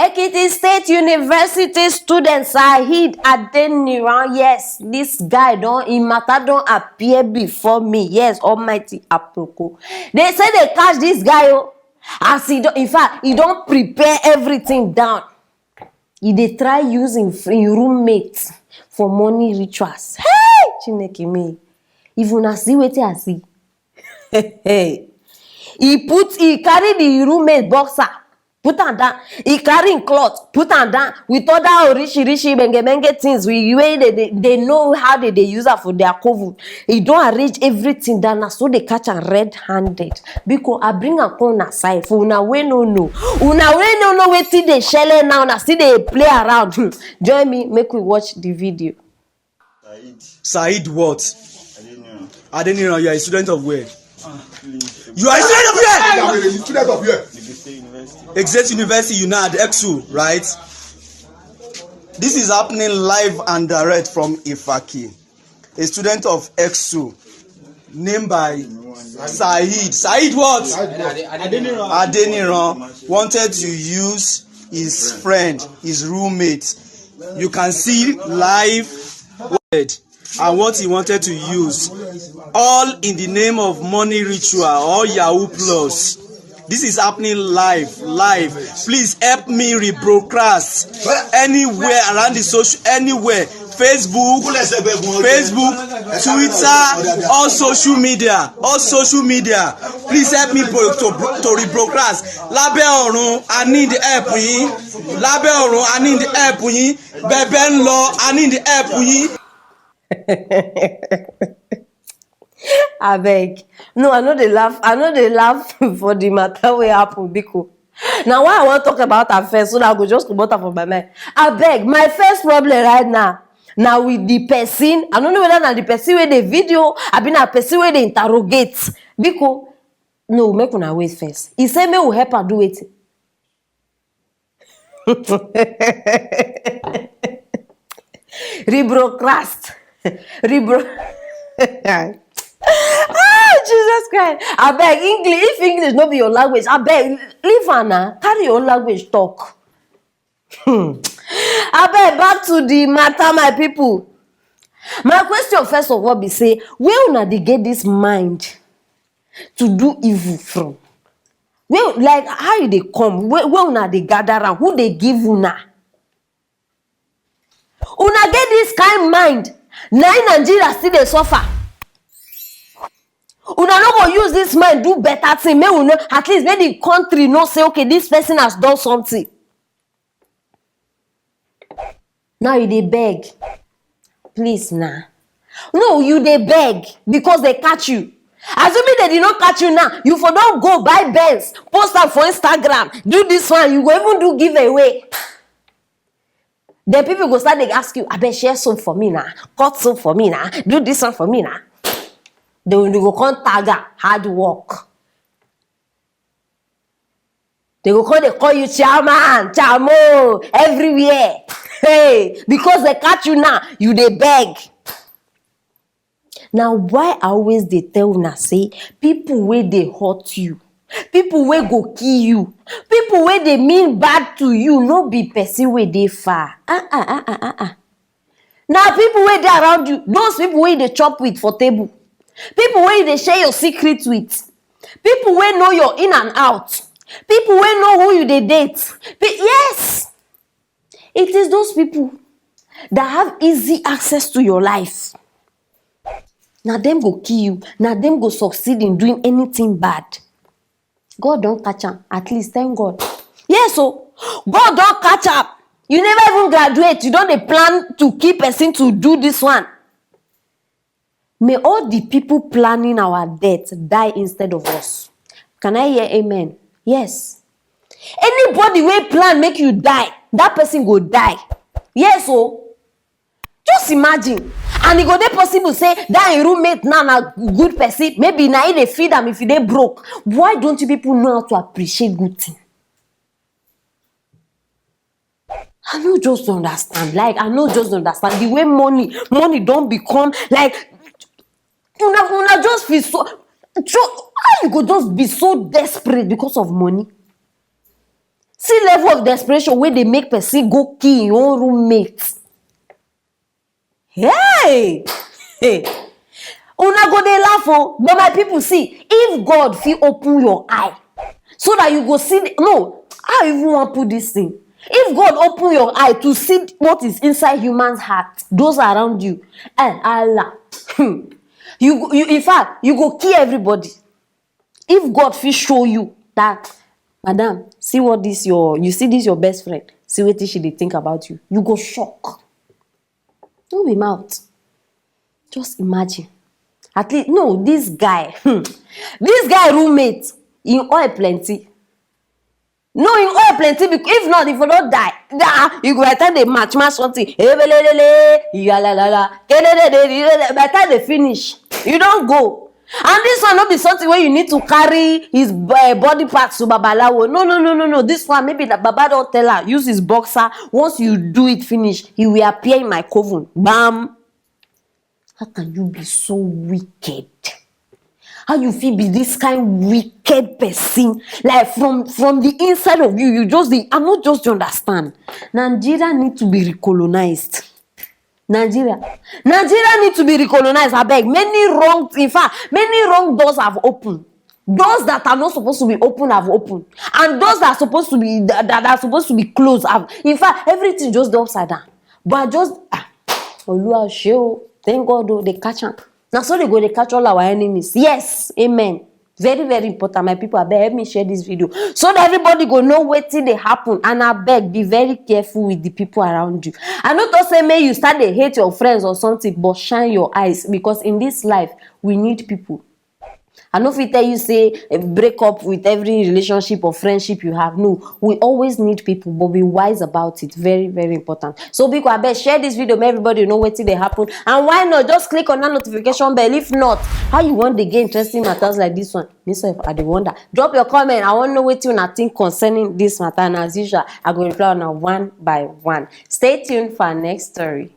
Ekiti State University student Sahid Adeniran. Yes, this guy matter don't appear before me. Yes, Almighty Aproko. They say they catch this guy. Oh, as in fact, he don't prepare everything down. They try using free roommates for money rituals. Hey, Chineke me. If una see wetin I see. Hey, he carry the roommate boxer, put am down. He carry cloth, put am down with other rishi benge things. They know how they use it for their COVID. He don't arrange everything down. Na so they catch am red-handed. Because I bring am come una side for una wey no know. Una wey no know wetin dey shele now. Na still dey play around. Join me, make we watch the video. Said what? Adeniran, you are a student of where? You are a student of where? I'm a student of where? Exet University, you know, at EXU, right? This is happening live and direct from Ifaki. A student of EXU, named by Said. Said what? Adeniran wanted to use his friend, his roommate. You can see live and what he wanted to use, all in the name of money ritual or Yahoo Plus. This is happening live. Please help me rebroadcast anywhere around the social, anywhere, Facebook, Twitter, all social media. Please help me to rebroadcast. Lábẹ́ ọ̀run, I need the help yín. Lábẹ́ ọ̀run, I need the help yín. Bẹ̀bẹ̀ ń lọ, I need the help yín. I beg. No, I know they laugh for the matter wey happen because now why I want to talk about her first so that I go just comot am from my mind. I beg, my first problem right now with the person. I don't know whether na the person wey dey video abi na person wey dey interrogate because no, make una wait first. He say make we help her do wetin. Rebroadcast. Jesus Christ. I beg, English. If English no be your language, I beg, leave her now. Carry your language talk. I beg, back to the matter, my people. My question first of all be say, where una dey get this mind to do evil from? Where, like, how you dey come? Where una dey gather around? Who dey give una? Una get this kind mind. Now in Nigeria still dey suffer. Una no go use this mind do better thing. May we know at least make the country know say okay, this person has done something. Now you dey beg. Please now. No, you dey beg because they catch you. Assuming they did not catch you now, you for don't go buy Benz, post am for Instagram, do this one, you go even do giveaway. Then people go start, they ask you, I bet share some for me now, cut some for me now, do this one for me now. They will go come tag her, hard work. They go come, they call you chairman, chamo, everywhere. Hey, because they catch you now, you they beg. Now, why always they tell una say, people where they hurt you, people where go kill you, people where they mean bad to you, no be person where they far. Now, people where they around you, those people where they chop with for table, people where they share your secret with, people where know your in and out, people where know who you they date. Yes, it is those people that have easy access to your life. Now them go kill you. Now them go succeed in doing anything bad. God don't catch am. At least thank God. Yes, so God don't catch up. You never even graduate. You don't plan to keep person to do this one. May all the people planning our death die instead of us. Can I hear amen? Yes. Anybody wey plan make you die, that person go die. Yes, so just imagine. And it go dey possible say that your roommate now na good person. Maybe na he dey feed them if they broke. Why don't you people know how to appreciate good thing? I no just understand. Like I no just understand the way money don't become like una just feel so. How you go just be so desperate because of money? See level of desperation wey dey make person go kill im own roommate. Hey! Hey! Una go dey laugh o, but my people, see, if God fit open your eye so that you go see no, how you even wan put this thing? If God open your eye to see what is inside human's heart, those around you, Allah, you in fact you go kill everybody. If God fit show you that, madam, see what this you see this your best friend, see wetin she dey think about you, you go shock. No be mouth. Just imagine. At least, no, this guy, this guy roommate, in oil plenty. No, in oil plenty, because if not, if you don't die, you go by the time they match something, by the time they finish, you don't go. And this one not be something where you need to carry his body parts to babalawo. No. This one, maybe the baba don't tell her, use his boxer. Once you do it finish, he will appear in my coven. Bam. How can you be so wicked? How you feel be this kind wicked person? Like from the inside of you, you just I'm not just to understand. Nigeria need to be recolonized. Nigeria need to be recolonized. I beg. In fact, many wrong doors have opened. Doors that are not supposed to be open have opened, and doors that are supposed to be closed have. In fact, everything just upside down. But just Oluwa sheo. Thank God, though, they catch am. Now, so they catch all our enemies. Yes, amen. Very, very important. My people, I beg, help me share this video so that everybody go know wetin dey happen. And I beg, be very careful with the people around you. I no talk say may you start to hate your friends or something, but shine your eyes, because in this life we need people. I no fit tell you say break up with every relationship or friendship you have. No, we always need people, but be wise about it. Very, very important. So big I beg, share this video, make everybody know wetin dey happen. And why not just click on that notification bell? If not, how you want to get interesting matters like this one? Me sef, I dey wonder. Drop your comment. I want to know wetin una think concerning this matter, and as usual, I go reply on one by one. Stay tuned for our next story.